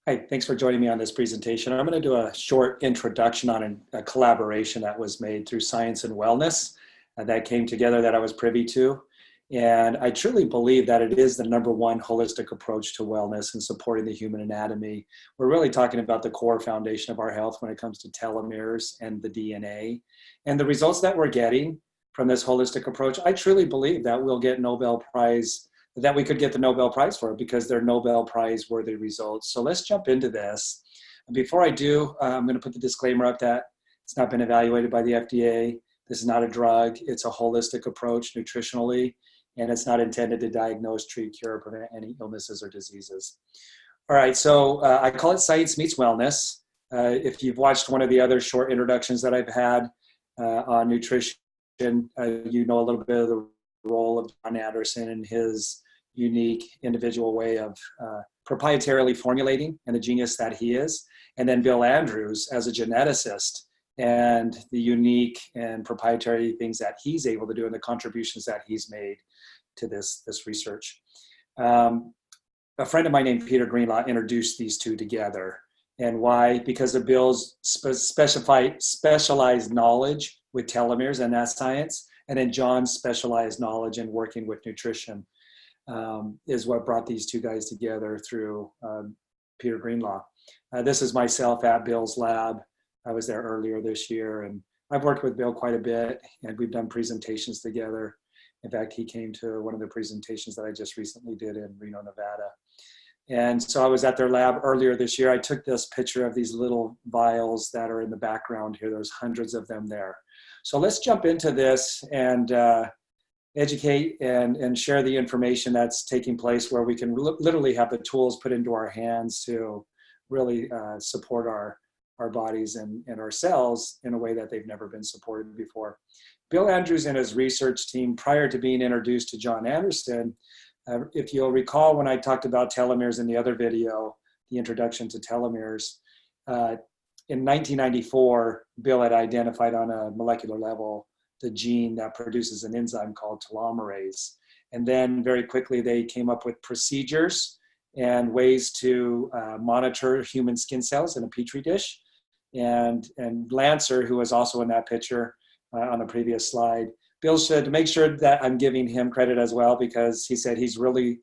Hi, thanks for joining me on this presentation. I'm going to do a short introduction on a collaboration that was made through Science and Wellness that came together that I was privy to. And I truly believe that it is the number one holistic approach to wellness and supporting the human anatomy. We're really talking about the core foundation of our health when it comes to telomeres and the DNA. And the results that we're getting from this holistic approach, I truly believe that we'll get that we could get the Nobel Prize for it because they're Nobel Prize worthy results. So let's jump into this. And before I do, I'm going to put the disclaimer up that it's not been evaluated by the FDA. This is not a drug. It's a holistic approach nutritionally, and it's not intended to diagnose, treat, cure, or prevent any illnesses or diseases. All right, so I call it Science Meets Wellness. If you've watched one of the other short introductions that I've had on nutrition, you know a little bit of the role of John Anderson and his unique individual way of proprietarily formulating and the genius that he is. And then Bill Andrews as a geneticist and the unique and proprietary things that he's able to do and the contributions that he's made to this research. A friend of mine named Peter Greenlaw introduced these two together. And why? Because of Bill's specialized knowledge with telomeres and that science, and then John's specialized knowledge in working with nutrition is what brought these two guys together through Peter Greenlaw. This is myself at Bill's lab. I was there earlier this year, and I've worked with Bill quite a bit, and we've done presentations together. In fact, he came to one of the presentations that I just recently did in Reno, Nevada. And so I was at their lab earlier this year. I took this picture of these little vials that are in the background here. There's hundreds of them there. So let's jump into this and educate and share the information that's taking place where we can literally have the tools put into our hands to really support our bodies and our cells in a way that they've never been supported before. Bill Andrews and his research team, prior to being introduced to John Anderson, if you'll recall when I talked about telomeres in the other video, the introduction to telomeres, in 1994, Bill had identified on a molecular level the gene that produces an enzyme called telomerase. And then very quickly, they came up with procedures and ways to monitor human skin cells in a petri dish. And Lancer, who was also in that picture on the previous slide, Bill should make sure that I'm giving him credit as well, because he said he's really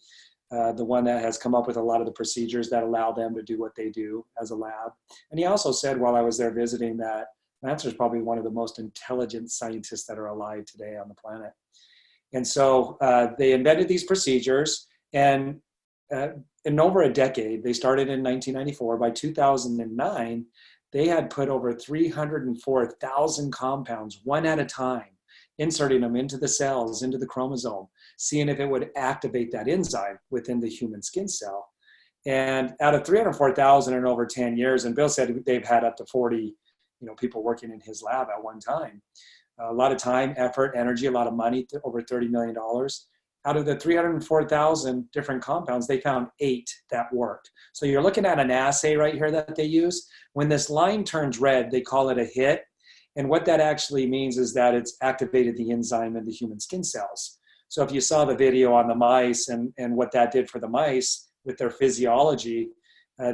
the one that has come up with a lot of the procedures that allow them to do what they do as a lab. And he also said while I was there visiting that Lancer is probably one of the most intelligent scientists that are alive today on the planet. And so they invented these procedures, and in over a decade, they started in 1994. By 2009, they had put over 304,000 compounds, one at a time, inserting them into the cells, into the chromosome, seeing if it would activate that enzyme within the human skin cell. And out of 304,000 in over 10 years, and Bill said they've had up to 40 people working in his lab at one time. A lot of time, effort, energy, a lot of money, over $30 million. Out of the 304,000 different compounds, they found 8 that worked. So you're looking at an assay right here that they use. When this line turns red, they call it a hit. And what that actually means is that it's activated the enzyme in the human skin cells. So if you saw the video on the mice and what that did for the mice with their physiology,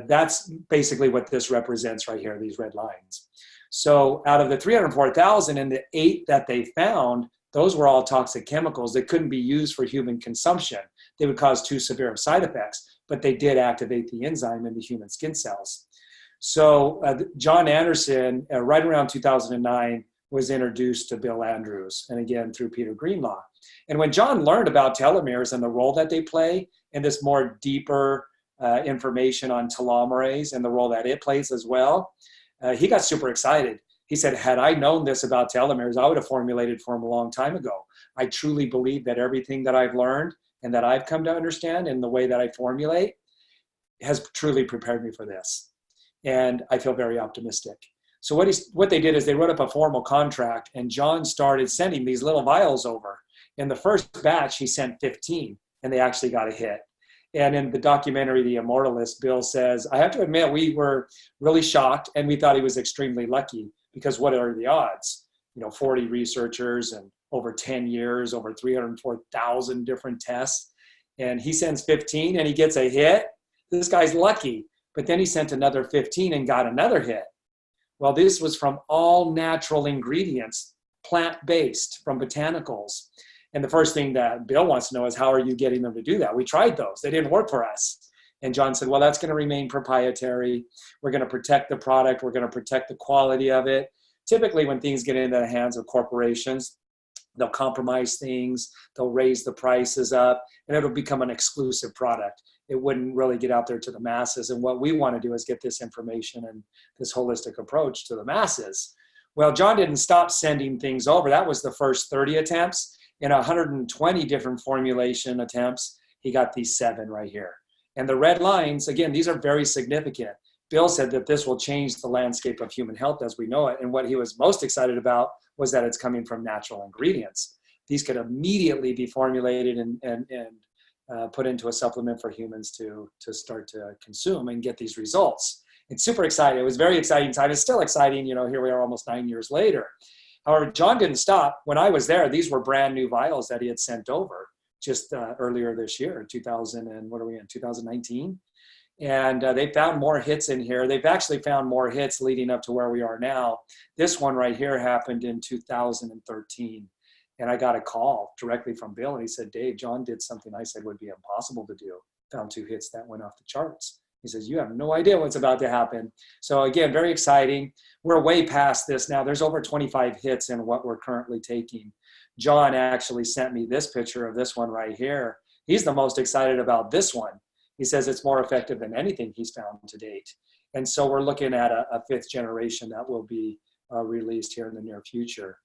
that's basically what this represents right here, these red lines. So out of the 304,000 and the 8 that they found, those were all toxic chemicals that couldn't be used for human consumption. They would cause too severe of side effects, but they did activate the enzyme in the human skin cells. So John Anderson, right around 2009, was introduced to Bill Andrews, and again through Peter Greenlaw. And when John learned about telomeres and the role that they play, and this more deeper information on telomerase and the role that it plays as well, he got super excited. He said, had I known this about telomeres, I would have formulated for him a long time ago. I truly believe that everything that I've learned and that I've come to understand in the way that I formulate has truly prepared me for this. And I feel very optimistic. So what they did is they wrote up a formal contract, and John started sending these little vials over. In the first batch, he sent 15, and they actually got a hit. And in the documentary, The Immortalist, Bill says, I have to admit, we were really shocked, and we thought he was extremely lucky, because what are the odds? 40 researchers and over 10 years, over 304,000 different tests, and he sends 15 and he gets a hit. This guy's lucky. But then he sent another 15 and got another hit. Well, this was from all natural ingredients, plant-based, from botanicals. And the first thing that Bill wants to know is, how are you getting them to do that? We tried those. They didn't work for us. And John said, well, that's going to remain proprietary. We're going to protect the product. We're going to protect the quality of it. Typically, when things get into the hands of corporations, they'll compromise things. They'll raise the prices up, and it'll become an exclusive product. It wouldn't really get out there to the masses. And what we want to do is get this information and this holistic approach to the masses. Well, John didn't stop sending things over. That was the first 30 attempts. In 120 different formulation attempts, he got these 7 right here. And the red lines, again, these are very significant. Bill said that this will change the landscape of human health as we know it. And what he was most excited about was that it's coming from natural ingredients. These could immediately be formulated and put into a supplement for humans to start to consume and get these results. It's super exciting. It was a very exciting time. It's still exciting. You know, here we are almost 9 years later. However, John didn't stop. When I was there, these were brand new vials that he had sent over just earlier this year, 2019. And they found more hits in here. They've actually found more hits leading up to where we are now. This one right here happened in 2013. And I got a call directly from Bill, and he said, Dave, John did something I said would be impossible to do. Found 2 hits that went off the charts. He says, you have no idea what's about to happen. So again, very exciting. We're way past this now. There's over 25 hits in what we're currently taking. John actually sent me this picture of this one right here. He's the most excited about this one. He says it's more effective than anything he's found to date. And so we're looking at a 5th generation that will be released here in the near future.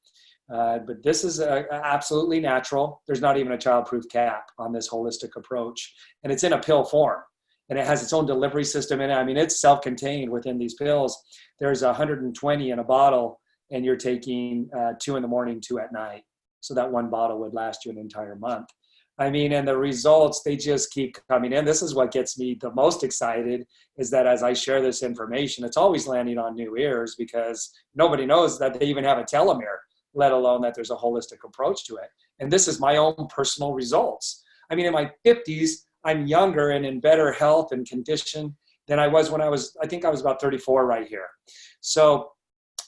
But this is absolutely natural. There's not even a child-proof cap on this holistic approach. And it's in a pill form. And it has its own delivery system in it. I mean, it's self-contained within these pills. There's 120 in a bottle, and you're taking 2 in the morning, 2 at night. So that one bottle would last you an entire month. I mean, and the results, they just keep coming in. This is what gets me the most excited, is that as I share this information, it's always landing on new ears, because nobody knows that they even have a telomere, let alone that there's a holistic approach to it. And this is my own personal results. I mean, in my 50s, I'm younger and in better health and condition than I was when I think I was about 34 right here. So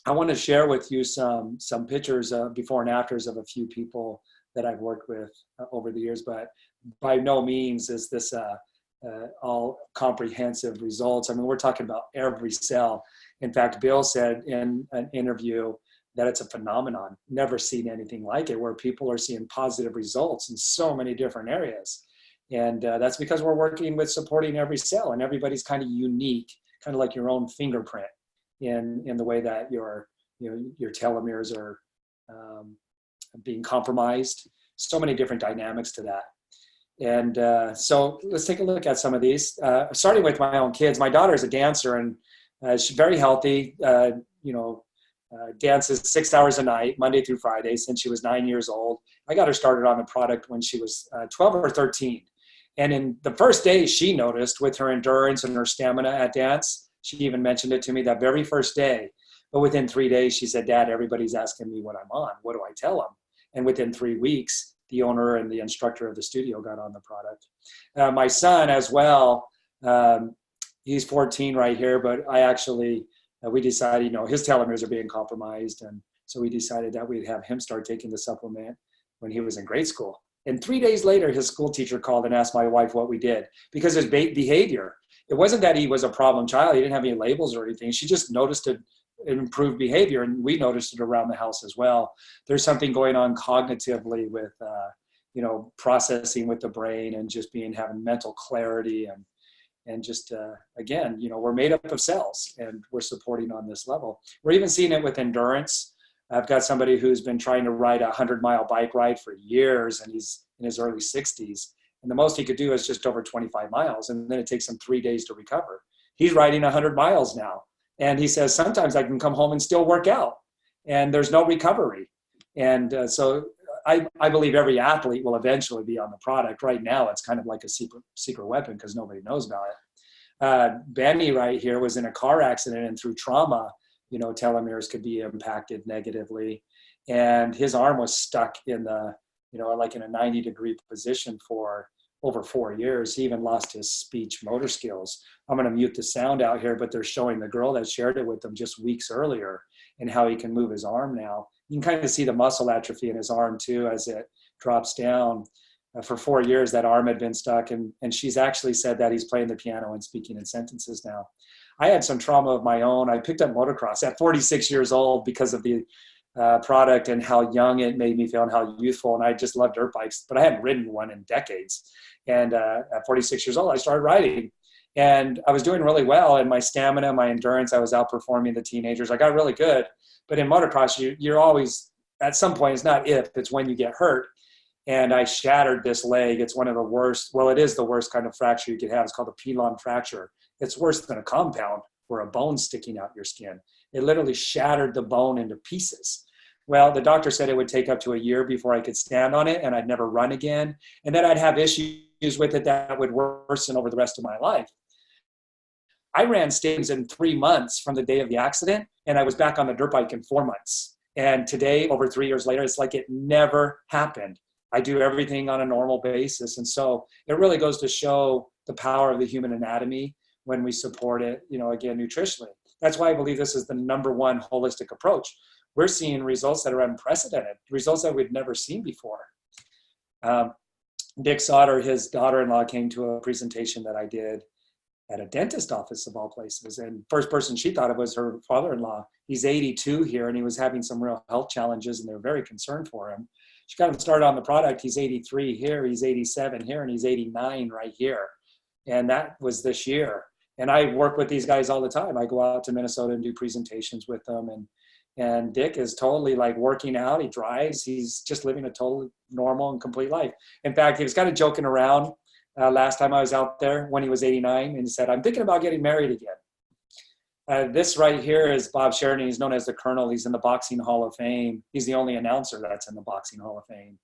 I want to share with you some pictures before and afters of a few people that I've worked with over the years, but by no means is this all comprehensive results. I mean, we're talking about every cell. In fact, Bill said in an interview that it's a phenomenon, never seen anything like it, where people are seeing positive results in so many different areas. And that's because we're working with supporting every cell, and everybody's kind of unique, kind of like your own fingerprint in the way that your telomeres are being compromised. So many different dynamics to that. And so let's take a look at some of these, starting with my own kids. My daughter is a dancer, and she's very healthy, dances 6 hours a night, Monday through Friday, since she was 9 years old. I got her started on the product when she was 12 or 13. And in the first day, she noticed with her endurance and her stamina at dance. She even mentioned it to me that very first day. But within 3 days, she said, Dad, everybody's asking me what I'm on. What do I tell them? And within 3 weeks, the owner and the instructor of the studio got on the product. My son as well, he's 14 right here, but we decided, his telomeres are being compromised. And so we decided that we'd have him start taking the supplement when he was in grade school. And 3 days later, his school teacher called and asked my wife what we did, because his behavior, it wasn't that he was a problem child. He didn't have any labels or anything. She just noticed it improved behavior, and we noticed it around the house as well. There's something going on cognitively with, processing with the brain, and just having mental clarity, and just, again, we're made up of cells, and we're supporting on this level. We're even seeing it with endurance. I've got somebody who's been trying to ride a 100-mile bike ride for years, and he's in his early 60s. And the most he could do is just over 25 miles. And then it takes him 3 days to recover. He's riding 100 miles now. And he says, sometimes I can come home and still work out, and there's no recovery. And so I believe every athlete will eventually be on the product. Right now, it's kind of like a secret weapon because nobody knows about it. Benny right here was in a car accident, and through trauma, telomeres could be impacted negatively. And his arm was stuck in like in a 90-degree position for over 4 years. He even lost his speech motor skills. I'm going to mute the sound out here, but they're showing the girl that shared it with them just weeks earlier and how he can move his arm now. You can kind of see the muscle atrophy in his arm too as it drops down. For 4 years, that arm had been stuck, and she's actually said that he's playing the piano and speaking in sentences now. I had some trauma of my own. I picked up motocross at 46 years old because of the product and how young it made me feel and how youthful. And I just loved dirt bikes, but I hadn't ridden one in decades. And at 46 years old, I started riding. And I was doing really well. And my stamina, my endurance, I was outperforming the teenagers. I got really good. But in motocross, you're always, at some point, it's not if, it's when you get hurt. And I shattered this leg. It's one of the worst. Well, it is the worst kind of fracture you could have. It's called a pilon fracture. It's worse than a compound or a bone sticking out your skin. It literally shattered the bone into pieces. Well, the doctor said it would take up to a year before I could stand on it and I'd never run again. And then I'd have issues with it that would worsen over the rest of my life. I ran stages in 3 months from the day of the accident, and I was back on the dirt bike in 4 months. And today, over 3 years later, it's like it never happened. I do everything on a normal basis. And so it really goes to show the power of the human anatomy when we support it, again, nutritionally. That's why I believe this is the #1 holistic approach. We're seeing results that are unprecedented, results that we'd never seen before. Dick Sauter, his daughter-in-law, came to a presentation that I did at a dentist office of all places. And first person she thought of was her father-in-law. He's 82 here, and he was having some real health challenges, and they were very concerned for him. She got him started on the product. He's 83 here, he's 87 here, and he's 89 right here. And that was this year. And I work with these guys all the time. I go out to Minnesota and do presentations with them. And Dick is totally like working out. He drives. He's just living a totally normal and complete life. In fact, he was kind of joking around last time I was out there when he was 89, and he said, "I'm thinking about getting married again." This right here is Bob Sharron. He's known as the Colonel. He's in the Boxing Hall of Fame. He's the only announcer that's in the Boxing Hall of Fame.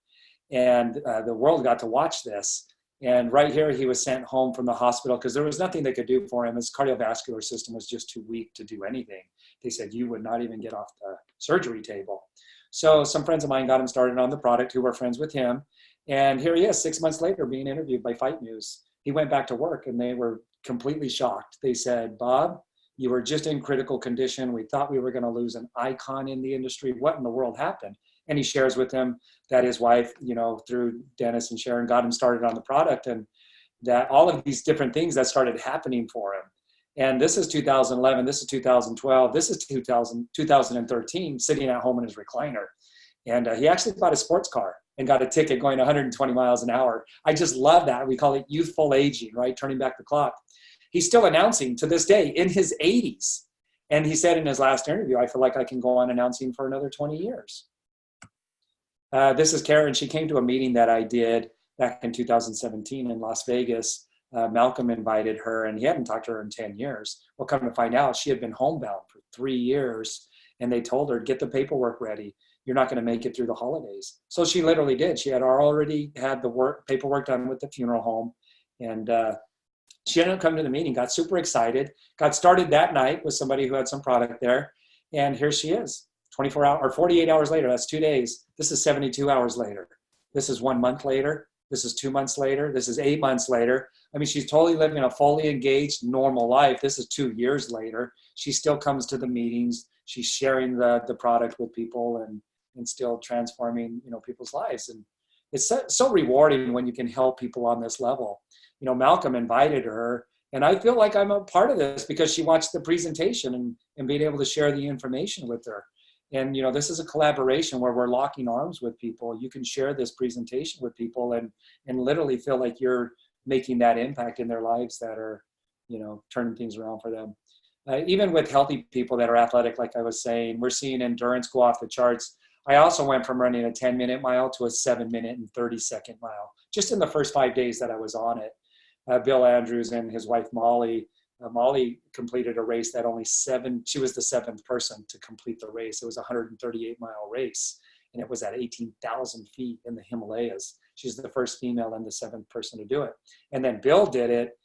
And the world got to watch this. And right here, he was sent home from the hospital because there was nothing they could do for him. His cardiovascular system was just too weak to do anything. They said, you would not even get off the surgery table. So some friends of mine got him started on the product who were friends with him. And here he is 6 months later being interviewed by Fight News. He went back to work and they were completely shocked. They said, "Bob, you were just in critical condition. We thought we were going to lose an icon in the industry. What in the world happened?" And he shares with them that his wife, through Dennis and Sharron, got him started on the product, and that all of these different things that started happening for him. And this is 2011, this is 2012, this is 2013, sitting at home in his recliner. And he actually bought a sports car and got a ticket going 120 miles an hour. I just love that. We call it youthful aging, right? Turning back the clock. He's still announcing to this day in his 80s. And he said in his last interview, "I feel like I can go on announcing for another 20 years. This is Karen. She came to a meeting that I did back in 2017 in Las Vegas. Malcolm invited her, and he hadn't talked to her in 10 years. Well, come to find out, she had been homebound for 3 years, and they told her, "Get the paperwork ready. You're not going to make it through the holidays." So she literally did. She had already had the paperwork done with the funeral home, and she ended up coming to the meeting, got super excited, got started that night with somebody who had some product there, and here she is. 24 hours or 48 hours later, that's 2 days. This is 72 hours later. This is 1 month later. This is 2 months later. This is 8 months later. I mean, she's totally living a fully engaged, normal life. This is 2 years later. She still comes to the meetings. She's sharing the product with people and still transforming, people's lives. And it's so rewarding when you can help people on this level. Malcolm invited her, and I feel like I'm a part of this because she watched the presentation and being able to share the information with her. And, this is a collaboration where we're locking arms with people. You can share this presentation with people and literally feel like you're making that impact in their lives that are, turning things around for them. Even with healthy people that are athletic, like I was saying, we're seeing endurance go off the charts. I also went from running a 10-minute mile to a 7-minute and 30-second mile, just in the first 5 days that I was on it. Bill Andrews and his wife, Molly, Molly completed a race that she was the 7th person to complete the race. It was a 138-mile race, and it was at 18,000 feet in the Himalayas. She's the first female and the 7th person to do it. And then Bill did it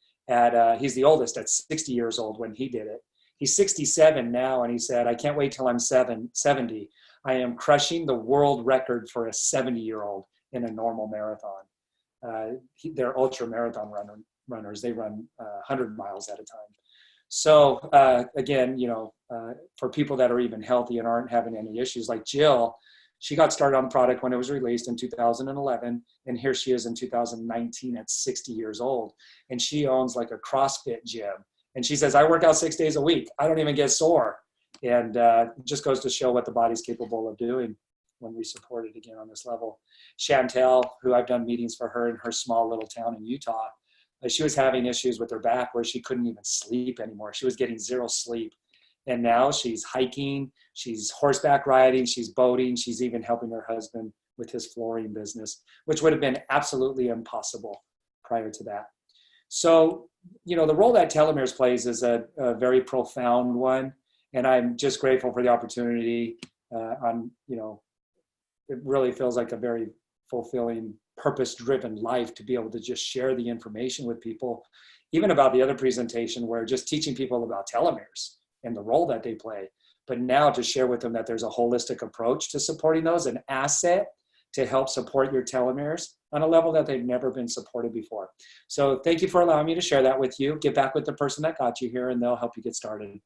he's the oldest at 60 years old when he did it. He's 67 now, and he said, "I can't wait till I'm 70. I am crushing the world record for a 70-year-old in a normal marathon." they're ultra marathon runners. They run 100 miles at a time. So again, for people that are even healthy and aren't having any issues, like Jill, she got started on the product when it was released in 2011, and here she is in 2019 at 60 years old, and she owns like a CrossFit gym. And she says, I work out 6 days a week. I don't even get sore. And it just goes to show what the body's capable of doing when we support it again on this level. Chantel, who I've done meetings for her in her small little town in Utah, she was having issues with her back where she couldn't even sleep anymore. She was getting zero sleep. And now she's hiking, she's horseback riding, she's boating, she's even helping her husband with his flooring business, which would have been absolutely impossible prior to that. So, the role that telomeres plays is a very profound one. And I'm just grateful for the opportunity it really feels like a very fulfilling, purpose-driven life to be able to just share the information with people, even about the other presentation where just teaching people about telomeres and the role that they play. But now to share with them that there's a holistic approach to supporting those, an asset to help support your telomeres on a level that they've never been supported before. So thank you for allowing me to share that with you. Get back with the person that got you here and they'll help you get started.